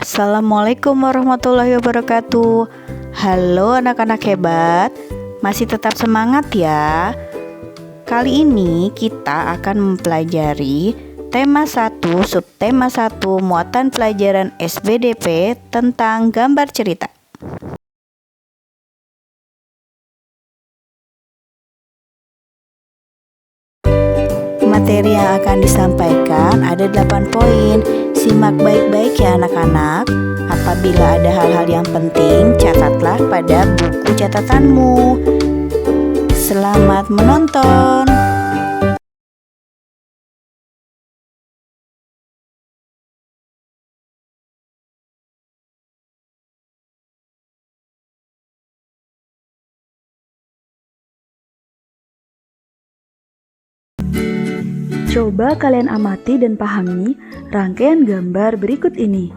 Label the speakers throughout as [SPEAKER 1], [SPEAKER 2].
[SPEAKER 1] Assalamualaikum warahmatullahi wabarakatuh. Halo anak-anak hebat, masih tetap semangat ya. Kali ini kita akan mempelajari tema 1, subtema 1, muatan pelajaran SBDP tentang gambar cerita. Materi yang akan disampaikan ada 8 poin. Simak baik-baik ya anak-anak. Apabila ada hal-hal yang penting, catatlah pada buku catatanmu. Selamat menonton.
[SPEAKER 2] Coba kalian amati dan pahami rangkaian gambar berikut ini.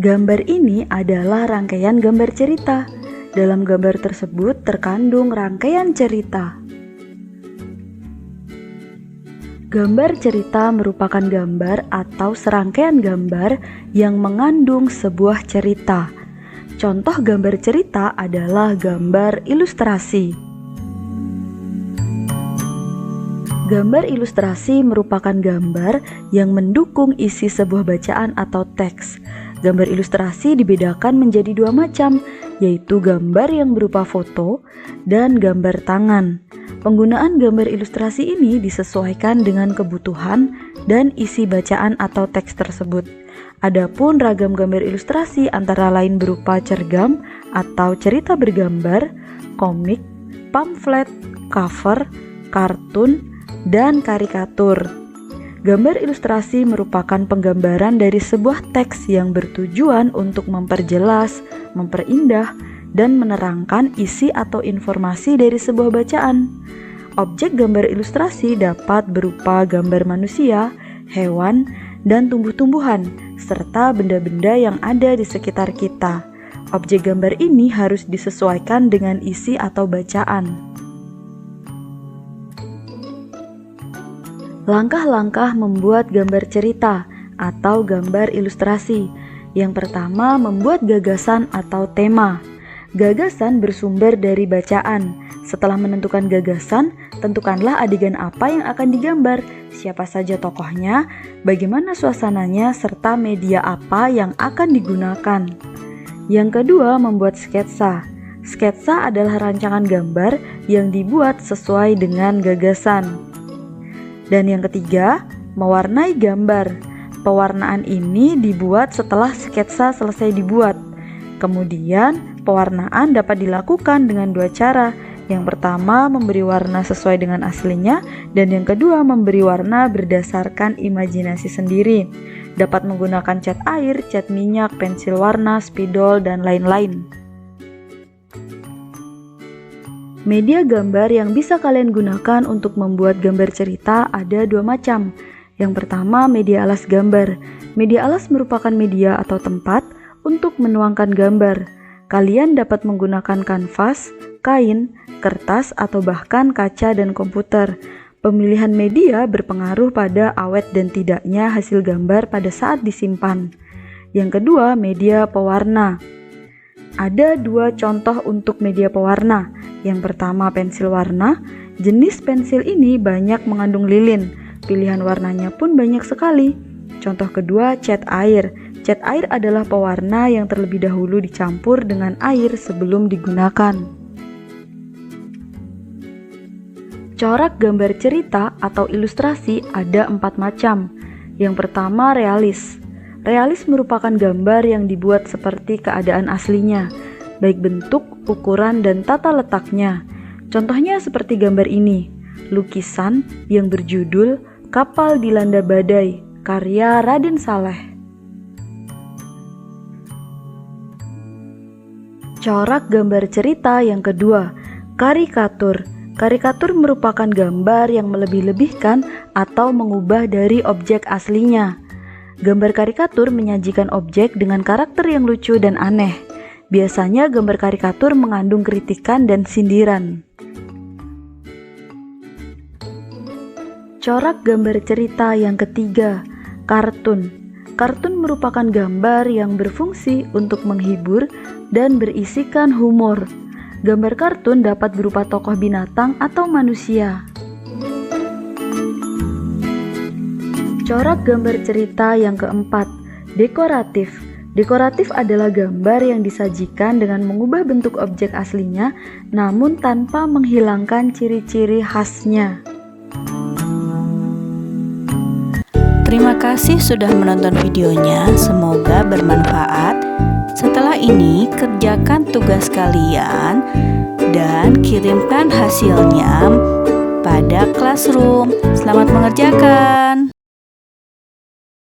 [SPEAKER 2] Gambar ini adalah rangkaian gambar cerita. Dalam gambar tersebut terkandung rangkaian cerita. Gambar cerita merupakan gambar atau serangkaian gambar yang mengandung sebuah cerita. Contoh gambar cerita adalah gambar ilustrasi. Gambar ilustrasi merupakan gambar yang mendukung isi sebuah bacaan atau teks. Gambar ilustrasi dibedakan menjadi dua macam, yaitu gambar yang berupa foto dan gambar tangan. Penggunaan gambar ilustrasi ini disesuaikan dengan kebutuhan dan isi bacaan atau teks tersebut. Adapun ragam gambar ilustrasi antara lain berupa cergam atau cerita bergambar, komik, pamflet, cover, kartun, dan karikatur. Gambar ilustrasi merupakan penggambaran dari sebuah teks yang bertujuan untuk memperjelas, memperindah, dan menerangkan isi atau informasi dari sebuah bacaan. Objek gambar ilustrasi dapat berupa gambar manusia, hewan, dan tumbuh-tumbuhan, serta benda-benda yang ada di sekitar kita. Objek gambar ini harus disesuaikan dengan isi atau bacaan. Langkah-langkah membuat gambar cerita atau gambar ilustrasi. Yang pertama, membuat gagasan atau tema. Gagasan bersumber dari bacaan. Setelah menentukan gagasan, tentukanlah adegan apa yang akan digambar, siapa saja tokohnya, bagaimana suasananya, serta media apa yang akan digunakan. Yang kedua, membuat sketsa. Sketsa adalah rancangan gambar yang dibuat sesuai dengan gagasan. Dan yang ketiga, mewarnai gambar. Pewarnaan ini dibuat setelah sketsa selesai dibuat. Kemudian, pewarnaan dapat dilakukan dengan dua cara. Yang pertama, memberi warna sesuai dengan aslinya, dan yang kedua, memberi warna berdasarkan imajinasi sendiri. Dapat menggunakan cat air, cat minyak, pensil warna, spidol, dan lain-lain. Media gambar yang bisa kalian gunakan untuk membuat gambar cerita ada dua macam. Yang pertama, media alas gambar. Media alas merupakan media atau tempat untuk menuangkan gambar. Kalian dapat menggunakan kanvas, kain, kertas, atau bahkan kaca dan komputer. Pemilihan media berpengaruh pada awet dan tidaknya hasil gambar pada saat disimpan. Yang kedua, media pewarna. Ada dua contoh untuk media pewarna. Yang pertama, pensil warna. Jenis pensil ini banyak mengandung lilin. Pilihan warnanya pun banyak sekali. Contoh kedua, cat air. Cat air adalah pewarna yang terlebih dahulu dicampur dengan air sebelum digunakan. Corak gambar cerita atau ilustrasi ada 4 macam. Yang pertama, realis. Realis merupakan gambar yang dibuat seperti keadaan aslinya, baik bentuk, ukuran, dan tata letaknya. Contohnya seperti gambar ini, lukisan yang berjudul Kapal Dilanda Badai, karya Raden Saleh. Corak gambar cerita yang kedua, karikatur. Karikatur merupakan gambar yang melebih-lebihkan atau mengubah dari objek aslinya. Gambar karikatur menyajikan objek dengan karakter yang lucu dan aneh. Biasanya gambar karikatur mengandung kritikan dan sindiran. Corak gambar cerita yang ketiga, kartun. Kartun merupakan gambar yang berfungsi untuk menghibur dan berisikan humor. Gambar kartun dapat berupa tokoh binatang atau manusia. Corak gambar cerita yang keempat, dekoratif. Dekoratif adalah gambar yang disajikan dengan mengubah bentuk objek aslinya, namun tanpa menghilangkan ciri-ciri khasnya.
[SPEAKER 1] Terima kasih sudah menonton videonya, semoga bermanfaat. Setelah ini, kerjakan tugas kalian dan kirimkan hasilnya pada Classroom. Selamat mengerjakan!